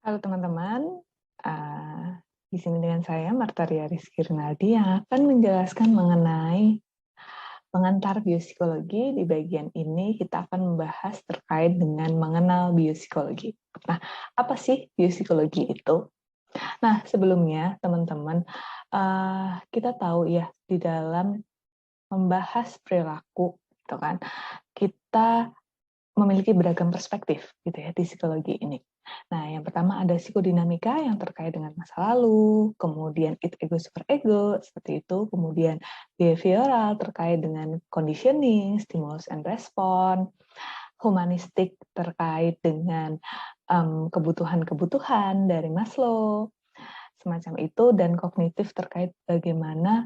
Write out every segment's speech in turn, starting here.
Halo teman-teman, di sini dengan saya Martaria Rizky Rinaldi yang akan menjelaskan mengenai pengantar biopsikologi. Di bagian ini kita akan membahas terkait dengan mengenal biopsikologi. Nah, apa sih biopsikologi itu? Nah, sebelumnya teman-teman, kita tahu ya di dalam membahas perilaku, gitu kan, kita memiliki beragam perspektif gitu ya di psikologi ini. Nah, yang pertama ada psikodinamika yang terkait dengan masa lalu, kemudian id, ego, super ego, seperti itu, kemudian behavioral terkait dengan conditioning, stimulus and response, humanistik terkait dengan kebutuhan-kebutuhan dari Maslow, semacam itu, dan kognitif terkait bagaimana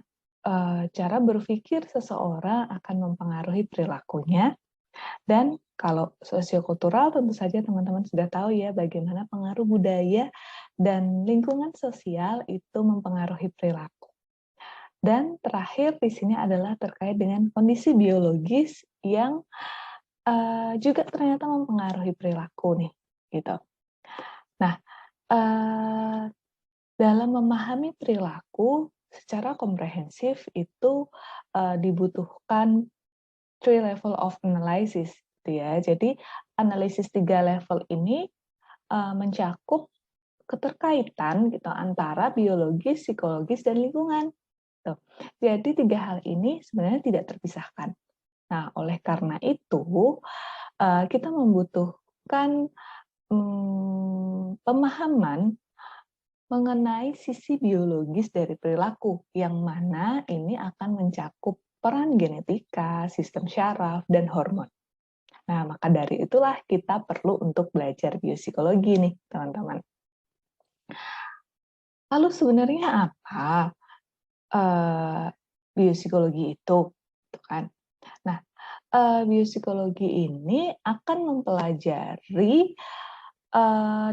cara berpikir seseorang akan mempengaruhi perilakunya. Dan kalau sosiokultural tentu saja teman-teman sudah tahu ya bagaimana pengaruh budaya dan lingkungan sosial itu mempengaruhi perilaku. Dan terakhir di sini adalah terkait dengan kondisi biologis yang juga ternyata mempengaruhi perilaku nih, gitu. Nah, dalam memahami perilaku secara komprehensif itu dibutuhkan 3 level of analysis, gitu ya. Jadi analisis 3 level ini mencakup keterkaitan gitu antara biologis, psikologis, dan lingkungan. Tuh. Jadi 3 hal ini sebenarnya tidak terpisahkan. Nah, oleh karena itu kita membutuhkan pemahaman mengenai sisi biologis dari perilaku, yang mana ini akan mencakup peran genetika, sistem syaraf, dan hormon. Nah, maka dari itulah kita perlu untuk belajar biopsikologi nih, teman-teman. Lalu sebenarnya apa biopsikologi itu? Gitu kan? Nah, biopsikologi ini akan mempelajari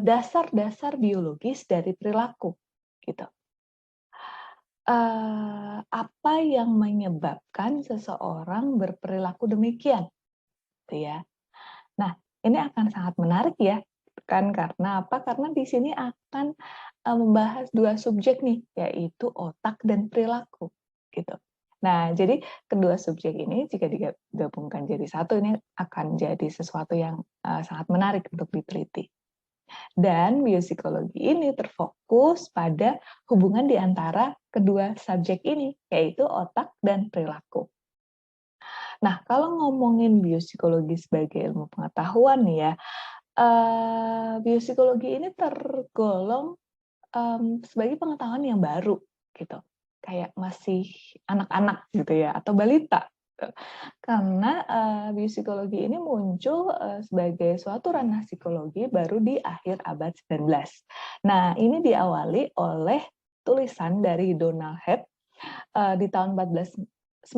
dasar-dasar biologis dari perilaku, gitu. Apa yang menyebabkan seseorang berperilaku demikian, gitu ya. Nah, ini akan sangat menarik ya, kan? Karena apa? Karena di sini akan membahas 2 subjek nih, yaitu otak dan perilaku, gitu. Nah, jadi kedua subjek ini jika digabungkan jadi satu, ini akan jadi sesuatu yang sangat menarik untuk diteliti. Dan biopsikologi ini terfokus pada hubungan di antara kedua subjek ini, yaitu otak dan perilaku. Nah, kalau ngomongin biopsikologi sebagai ilmu pengetahuan nih ya, biopsikologi ini tergolong sebagai pengetahuan yang baru gitu, kayak masih anak-anak gitu ya, atau balita. Karena biopsikologi ini muncul sebagai suatu ranah psikologi baru di akhir abad 19. Nah, ini diawali oleh tulisan dari Donald Hebb di tahun 1949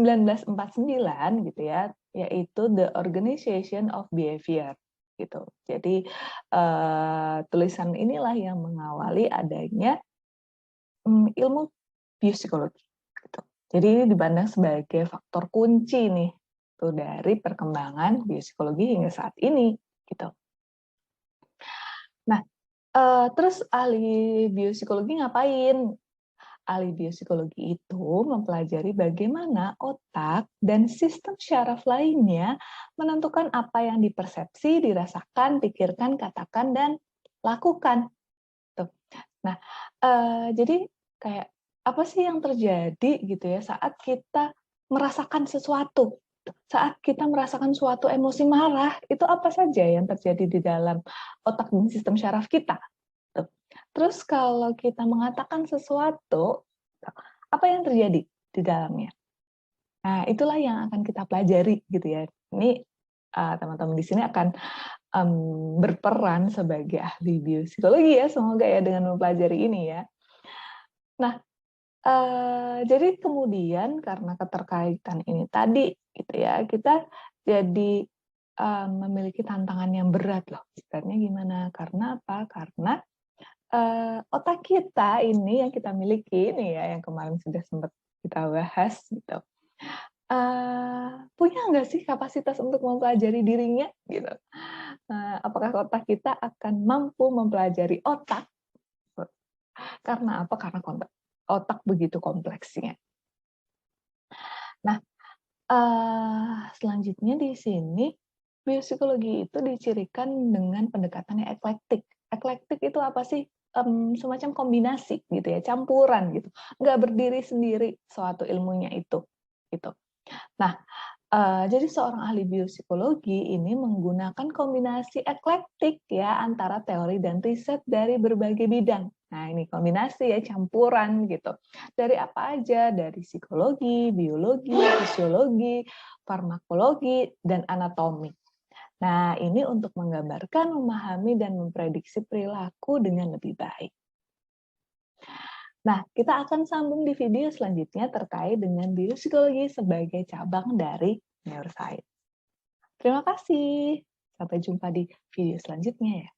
gitu ya, yaitu The Organization of Behavior gitu. Jadi tulisan inilah yang mengawali adanya ilmu biopsikologi. Gitu. Jadi ini dipandang sebagai faktor kunci nih tuh dari perkembangan biopsikologi hingga saat ini gitu. Nah, terus ahli biopsikologi ngapain? Ahli biopsikologi itu mempelajari bagaimana otak dan sistem syaraf lainnya menentukan apa yang dipersepsi, dirasakan, pikirkan, katakan, dan lakukan. Tuh. Nah, jadi kayak apa sih yang terjadi gitu ya saat kita merasakan sesuatu? Saat kita merasakan suatu emosi marah, itu apa saja yang terjadi di dalam otak dan sistem syaraf kita? Tuh. Terus kalau kita mengatakan sesuatu, apa yang terjadi di dalamnya? Nah, itulah yang akan kita pelajari gitu ya. Ini teman-teman di sini akan berperan sebagai ahli biopsikologi ya, semoga ya dengan mempelajari ini ya. Nah, jadi kemudian karena keterkaitan ini tadi gitu ya, kita jadi memiliki tantangan yang berat loh. Sebenarnya gimana? Karena apa? Karena otak kita ini yang kita miliki ini ya, yang kemarin sudah sempat kita bahas gitu. Punya nggak sih kapasitas untuk mempelajari dirinya gitu? Apakah otak kita akan mampu mempelajari otak? Karena apa? Karena otak begitu kompleksnya. Nah, selanjutnya di sini, biopsikologi itu dicirikan dengan pendekatan yang eklektik. Eklektik itu apa sih? Semacam kombinasi gitu ya, campuran gitu. Nggak berdiri sendiri suatu ilmunya itu, gitu. Nah, jadi seorang ahli biopsikologi ini menggunakan kombinasi eklektik ya antara teori dan riset dari berbagai bidang. Nah, ini kombinasi ya, campuran gitu. Dari apa aja? Dari psikologi, biologi, fisiologi, farmakologi, dan anatomi. Nah, ini untuk menggambarkan, memahami, dan memprediksi perilaku dengan lebih baik. Nah, kita akan sambung di video selanjutnya terkait dengan biopsikologi sebagai cabang dari neuroscience. Terima kasih. Sampai jumpa di video selanjutnya ya.